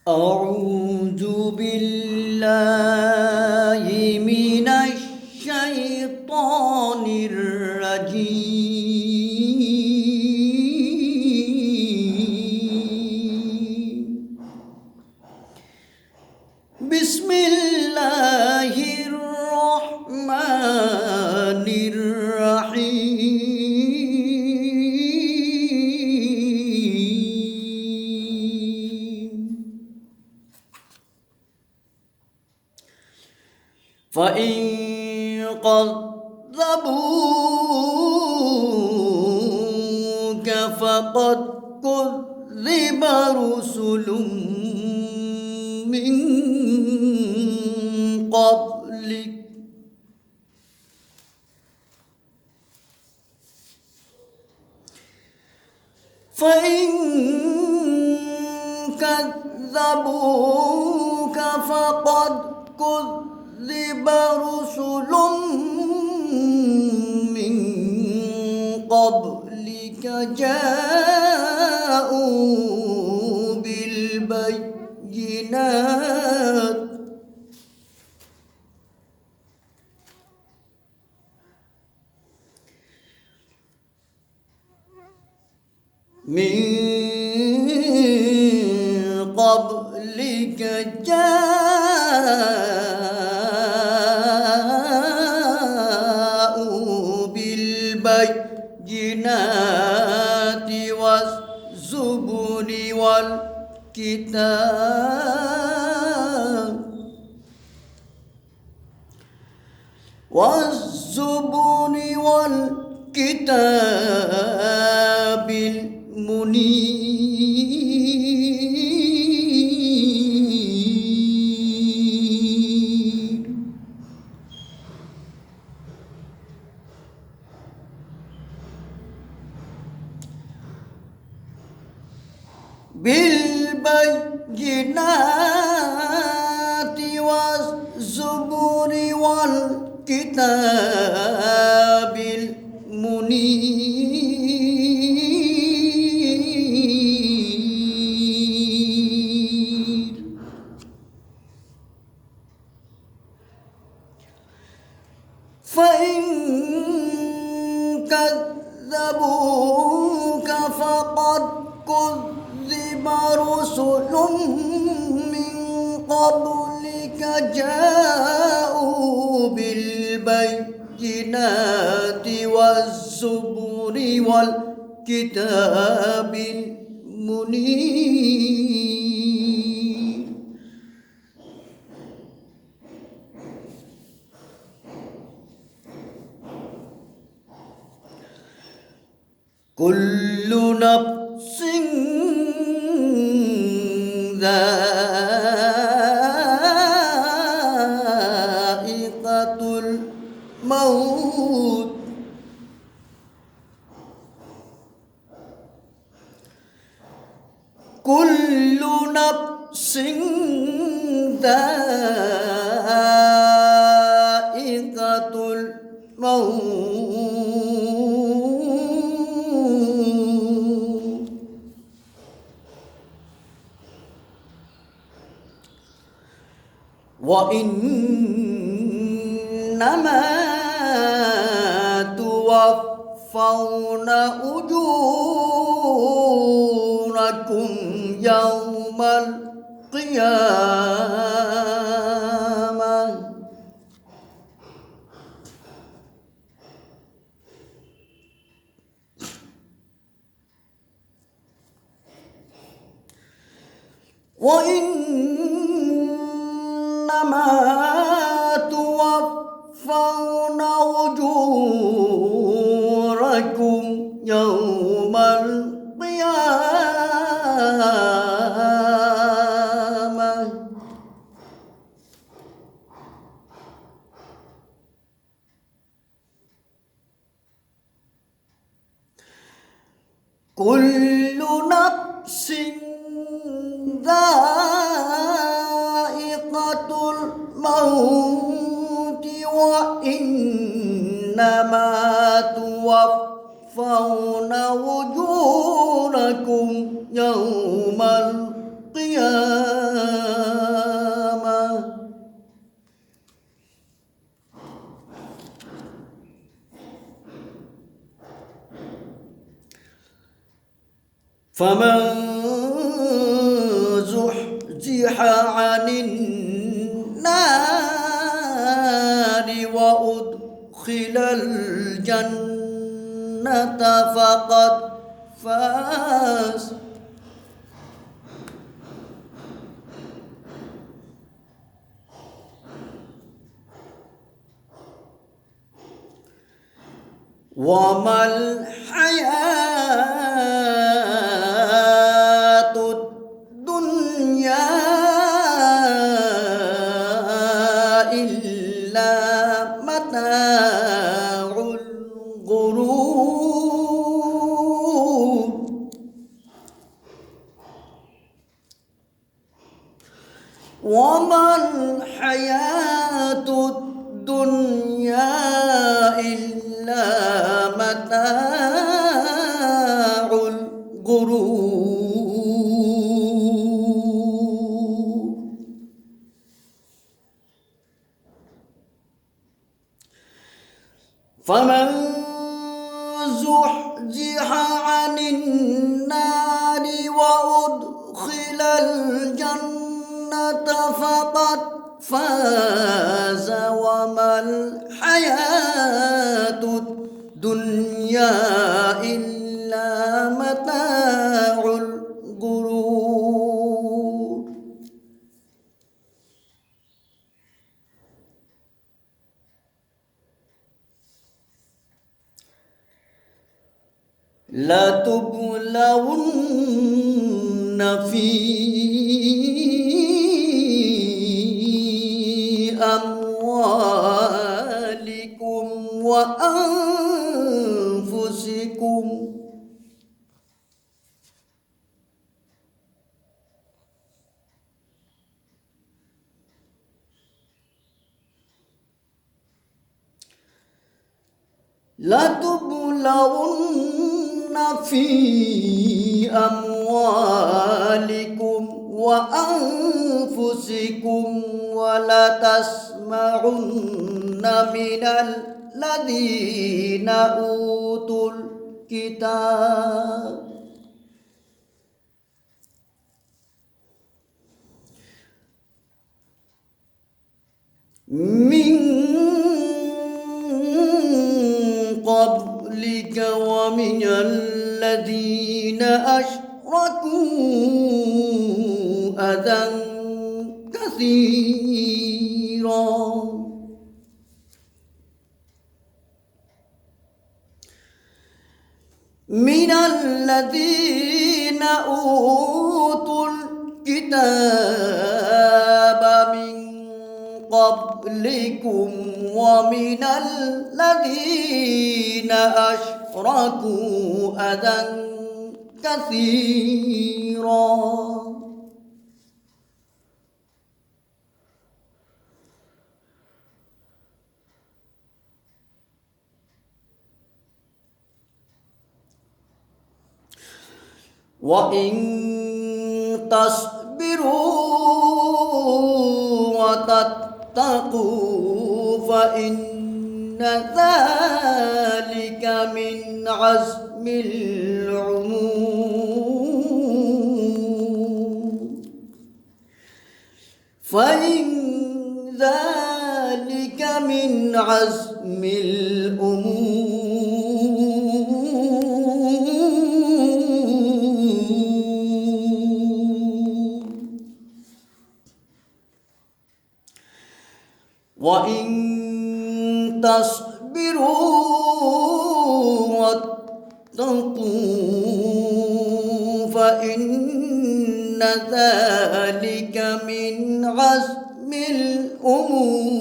أعوذ بالله من الشيطان الرجيم. بسم الله الرحمن الرحيم. فإن كذبوك فقد كذب رسل من قبلك فإن كذبوك فقد كذب رسل من قبلك جاءوا بالبينات من قبلك جاءوا بالبينات والزبر والكتاب المنير. بالبينات والزبر والكتاب المنير. فإن كذبوك فقد كذب رسل من قبلك جاءوا بالبينات والزبر والكتاب المنير. كل نفس ذائقة الموت كل نفس ذائقة الموت وإنما توفون أجوركم يوم القيامة وإنما توفون أجوركم يوم القيامة كل نفس ذائقة الموت وإنما توفون أجوركم يوم القيامة فمن زحزح عن النار وأدخل الجنة فقد فاز وما الحياة الدنيا إلا متاع الغرور وما الحياة الدنيا إلا متاع الغرور فمن زحزح عن النار وأدخل الجنة فقد فاز وما الحياة الدنيا إلا متاع الغرور لتبلون في أموالكم وأنفسكم لتبلون في أموالكم وأنفسكم ولتسمعن من الذين أوتوا الكتاب من قبلك ومن الذين أشركوا أذى كثيرا من الذين أوتوا الكتاب من قبلكم ومن الذين أشركوا أذى كثيرا وإن تصبروا وتتقوا فإن ذلك من عزم الأمور فإن ذلك من عزم الأمور وإن تصبروا واتقوا فإن ذلك من عزم الأمور